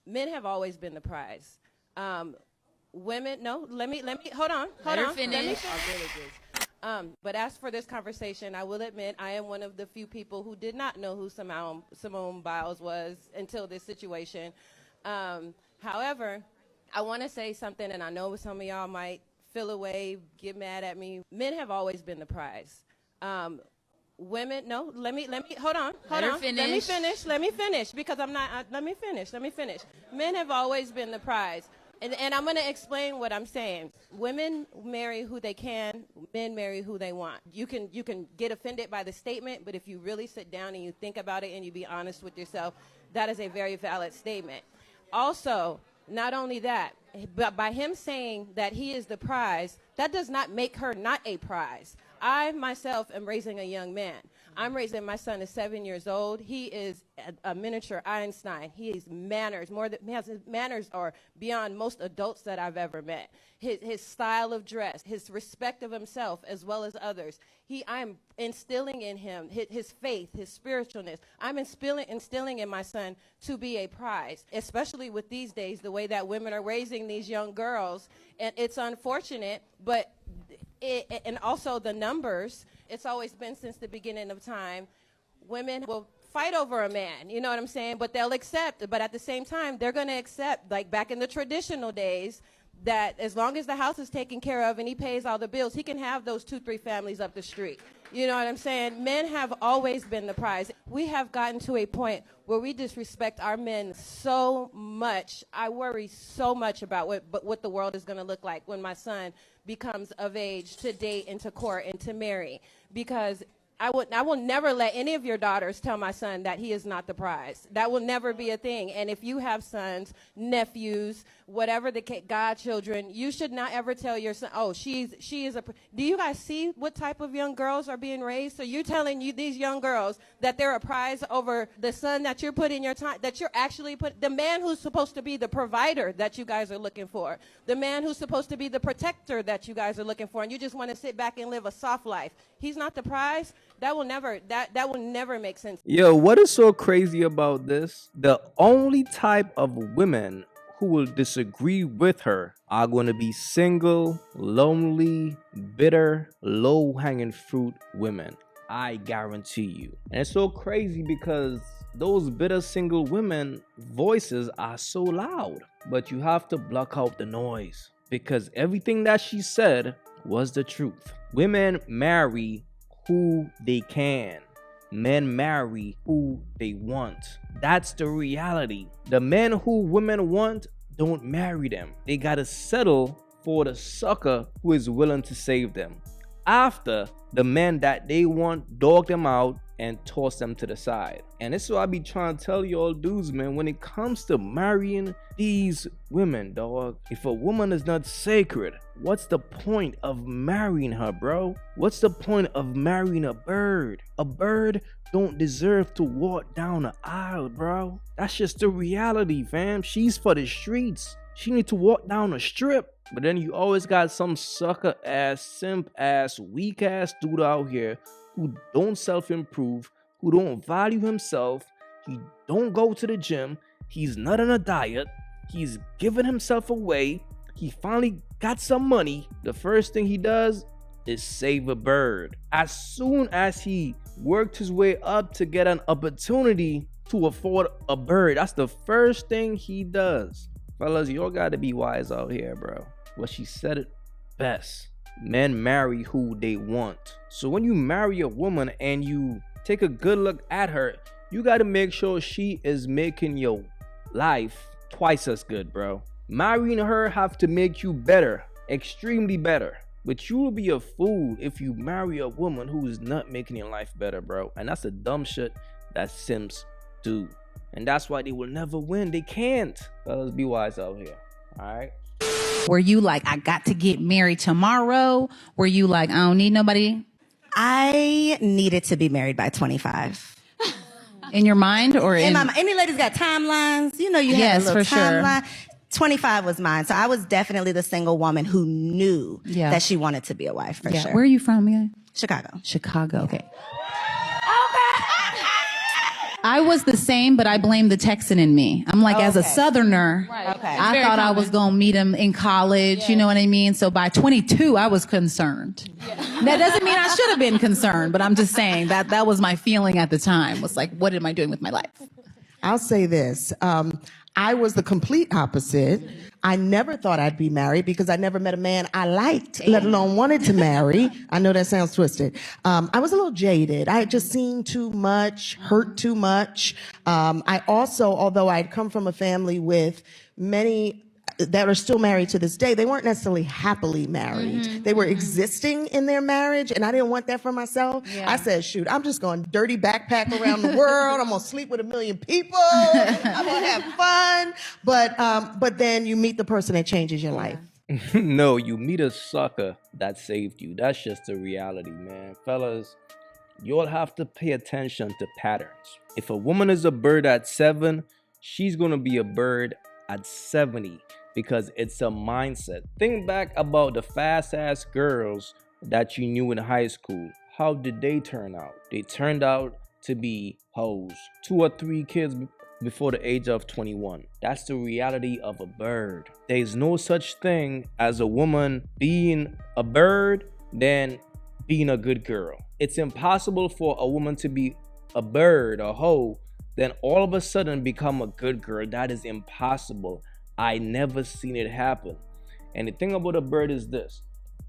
Men have always been the prize. Women, no, let me, hold on. Let her finish. But as for this conversation, I will admit I am one of the few people who did not know who Simone Biles was until this situation. However, I want to say something, and I know some of y'all might feel away, get mad at me. Men have always been the prize. Women, no, let me, hold on. Let me finish, because I'm not, let me finish. Men have always been the prize. And I'm going to explain what I'm saying. Women marry who they can, men marry who they want. You can get offended by the statement, but if you really sit down and you think about it and you be honest with yourself, that is a very valid statement. Also, not only that, but by him saying that he is the prize, that does not make her not a prize. I myself am raising a young man. I'm raising, my son is 7 years old. He is a miniature Einstein. He has manners, his manners are beyond most adults that I've ever met. His style of dress, his respect of himself as well as others. I'm instilling in him his faith, his spiritualness. I'm instilling in my son to be a prize, especially with these days, the way that women are raising these young girls. And it's unfortunate, but and also the numbers, it's always been since the beginning of time, women will fight over a man, you know what I'm saying? But they'll accept, but at the same time, they're going to accept, like back in the traditional days, that as long as the house is taken care of and he pays all the bills, he can have those 2-3 families up the street. You know what I'm saying? Men have always been the prize. We have gotten to a point where we disrespect our men so much. I worry so much about what the world is going to look like when my son becomes of age to date and to court and to marry, because I will never let any of your daughters tell my son that he is not the prize. That will never be a thing. And if you have sons, nephews, whatever the godchildren, you should not ever tell your son, oh, she is a. Do you guys see what type of young girls are being raised? So you're telling these young girls that they're a prize over the son that you're putting your time, that you're actually the man who's supposed to be the provider that you guys are looking for, the man who's supposed to be the protector that you guys are looking for, and you just want to sit back and live a soft life. He's not the prize. That will never make sense. Yo, what is so crazy about this? The only type of women who will disagree with her are going to be single, lonely, bitter, low-hanging fruit women. I guarantee you. And it's so crazy because those bitter single women voices are so loud, but you have to block out the noise because everything that she said was the truth. Women marry who they can. Men marry who they want. That's the reality. The men who women want don't marry them. They gotta settle for the sucker who is willing to save them after the men that they want dog them out and toss them to the side. And this is what I be trying to tell y'all dudes, man, when it comes to marrying these women, dog, if a woman is not sacred, what's the point of marrying her, bro? What's the point of marrying a bird? A bird don't deserve to walk down the aisle, bro. That's just the reality, fam. She's for the streets. She need to walk down a strip. But then you always got some sucker ass, simp ass, weak ass dude out here who don't self-improve, who don't value himself. He don't go to the gym. He's not on a diet. He's giving himself away. He finally got some money. The first thing he does is save a bird. As soon as he worked his way up to get an opportunity to afford a bird, that's the first thing he does. Fellas, y'all gotta be wise out here, bro. Well, she said it best. Men marry who they want. So when you marry a woman and you take a good look at her, you gotta make sure she is making your life twice as good, bro. Marrying her have to make you better, extremely better. But you will be a fool if you marry a woman who is not making your life better, bro. And that's the dumb shit that simps do. And that's why they will never win. They can't. Fellas, be wise out here. All right? Were you like, I got to get married tomorrow? Were you like, I don't need nobody? I needed to be married by 25. In your mind or in my mind? Any ladies got timelines? You know, you have a little timeline. Sure. 25 was mine. So I was definitely the single woman who knew that she wanted to be a wife for sure. Where are you from again? Chicago. Chicago. Okay. I was the same, but I blame the Texan in me. I'm like, as a Southerner, I thought I was going to meet him in college. You know what I mean? So by 22, I was concerned. That doesn't mean I should have been concerned, but I'm just saying that was my feeling at the time, was like, what am I doing with my life? I'll say this. I was the complete opposite. I never thought I'd be married because I never met a man I liked, let alone wanted to marry. I know that sounds twisted. I was a little jaded. I had just seen too much, hurt too much. I also, although I'd come from a family with many that are still married to this day, they weren't necessarily happily married. They were existing in their marriage, and I didn't want that for myself. I said, shoot, I'm just going to dirty backpack around the world. I'm going to sleep with 1 million people. I'm going to have fun. But then you meet the person that changes your life. No, you meet a sucker that saved you. That's just the reality, man. Fellas, you'll have to pay attention to patterns. If a woman is a bird at 7, she's going to be a bird at 70. Because it's a mindset. Think back about the fast-ass girls that you knew in high school. How did they turn out? They turned out to be hoes. 2 or 3 kids before the age of 21. That's the reality of a bird. There's no such thing as a woman being a bird than being a good girl. It's impossible for a woman to be a bird, a hoe, then all of a sudden become a good girl. That is impossible. I never seen it happen. And the thing about a bird is this.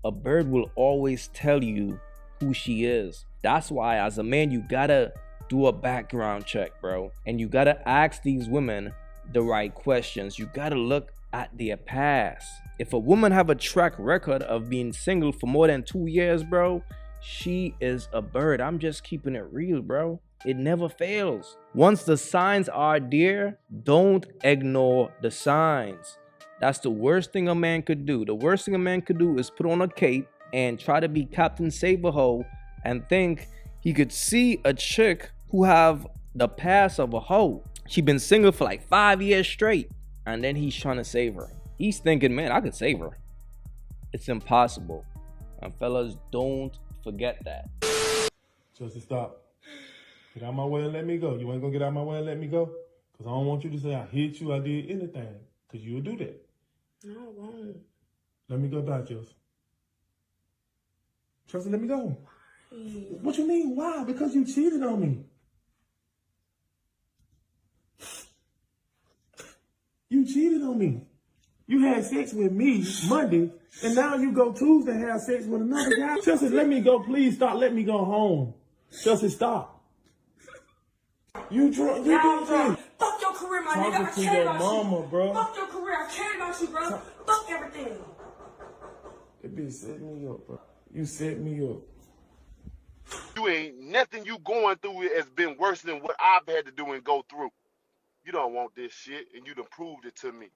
A bird will always tell you who she is. That's why as a man, you gotta do a background check, bro. And you gotta ask these women the right questions. You gotta look at their past. If a woman have a track record of being single for more than 2 years, bro, she is a bird. I'm just keeping it real, bro. It never fails. Once the signs are there, don't ignore the signs. That's the worst thing a man could do. The worst thing a man could do is put on a cape and try to be Captain Save-A-Hoe and think he could see a chick who have the past of a hoe. She been single for like 5 years straight, and then he's trying to save her. He's thinking, man, I could save her. It's impossible. And fellas, don't forget that. Just stop. Get out my way and let me go. You ain't gonna get out my way and let me go? Because I don't want you to say I hit you, I did anything. Because you'll do that. No, I won't. Let me go die, Chelsea. Chelsea, let me go. Why? What you mean, why? Because you cheated on me. You cheated on me. You had sex with me Monday, and now you go Tuesday and have sex with another guy. Chelsea, let me go. Please stop. Let me go home. Chelsea, stop. You drunk. You drunk. Fuck your career, my nigga. Talking to your mama, bro. Fuck your career. I care about you, bro. Fuck everything. That bitch set me up, bro. You set me up. You ain't nothing you going through has been worse than what I've had to do and go through. You don't want this shit, and you done proved it to me.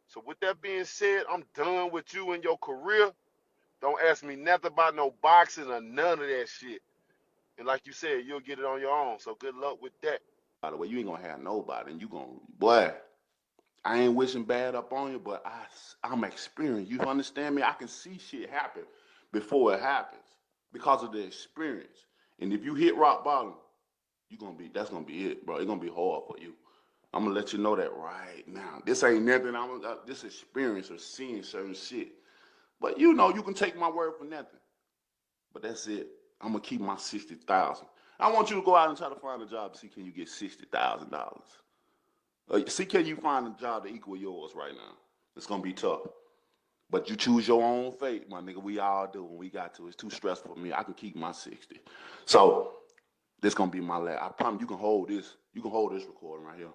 So with that being said, I'm done with you and your career. Don't ask me nothing about no boxing or none of that shit. And like you said, you'll get it on your own. So good luck with that. By the way, you ain't gonna have nobody, and you gonna, boy, I ain't wishing bad up on you, but I'm experienced. You understand me? I can see shit happen before it happens because of the experience. And if you hit rock bottom, that's gonna be it, bro. It's gonna be hard for you. I'm gonna let you know that right now. This ain't nothing. This experience of seeing certain shit. But you know, you can take my word for nothing. But that's it. I'm gonna keep my $60,000. I want you to go out and try to find a job to see can you get $60,000. See can you find a job to equal yours right now. It's gonna be tough. But you choose your own fate, my nigga. We all do when we got to. It's too stressful for me. I can keep my 60. So this gonna be my last. I promise you can hold this. You can hold this recording right here.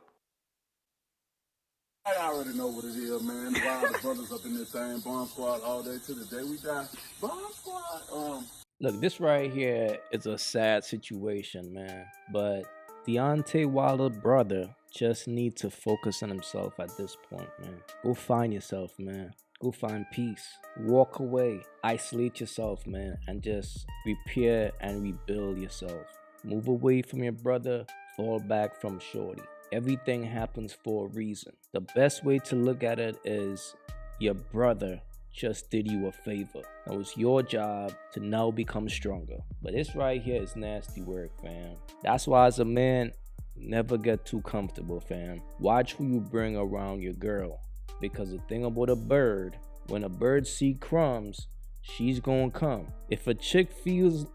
I already know what it is, man. While the brothers up in this same bomb squad all day to the day we die. Bomb squad. Look, this right here is a sad situation, man. But Deontay Wilder's brother just needs to focus on himself at this point, man. Go find yourself, man. Go find peace. Walk away. Isolate yourself, man. And just repair and rebuild yourself. Move away from your brother. Fall back from shorty. Everything happens for a reason. The best way to look at it is your brother just did you a favor. It was your job to now become stronger. But this right here is nasty work, fam. That's why as a man, never get too comfortable, fam. Watch who you bring around your girl. Because the thing about a bird, when a bird see crumbs, she's gonna come. If a chick feels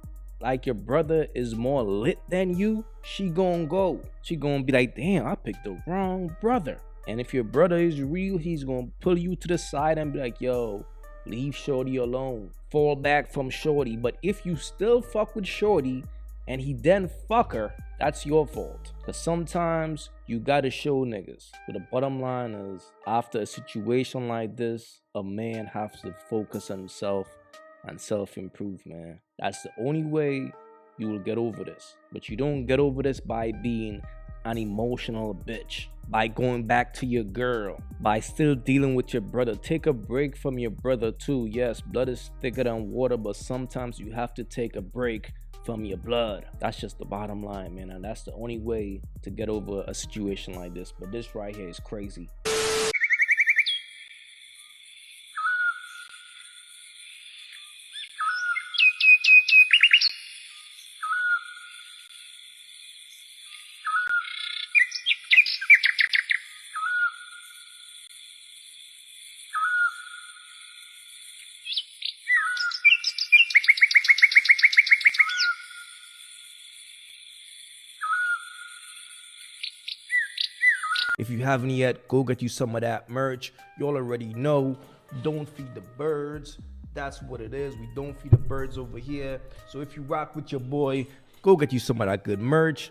like your brother is more lit than you, she gonna go. She gonna be like, damn, I picked the wrong brother. And if your brother is real, he's gonna pull you to the side and be like, yo, leave shorty alone. Fall back from shorty. But if you still fuck with shorty and he then fuck her, that's your fault. Because sometimes you gotta show niggas. But the bottom line is, after a situation like this, a man has to focus on himself and self-improve, man. That's the only way you will get over this. But you don't get over this by being an emotional bitch, by going back to your girl, by still dealing with your brother. Take a break from your brother too. Yes, blood is thicker than water, but sometimes you have to take a break from your blood. That's just the bottom line, man. And that's the only way to get over a situation like this. But this right here is crazy. If you haven't yet, go get you some of that merch. Y'all already know, don't feed the birds. That's what it is. We don't feed the birds over here. So if you rock with your boy, go get you some of that good merch.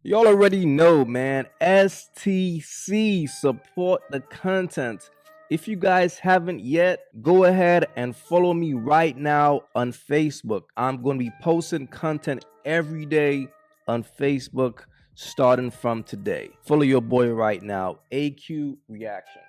Y'all already know, man. STC, support the content. If you guys haven't yet, go ahead and follow me right now on Facebook. I'm going to be posting content every day on Facebook starting from today. Follow your boy right now, AyeQ Reactions.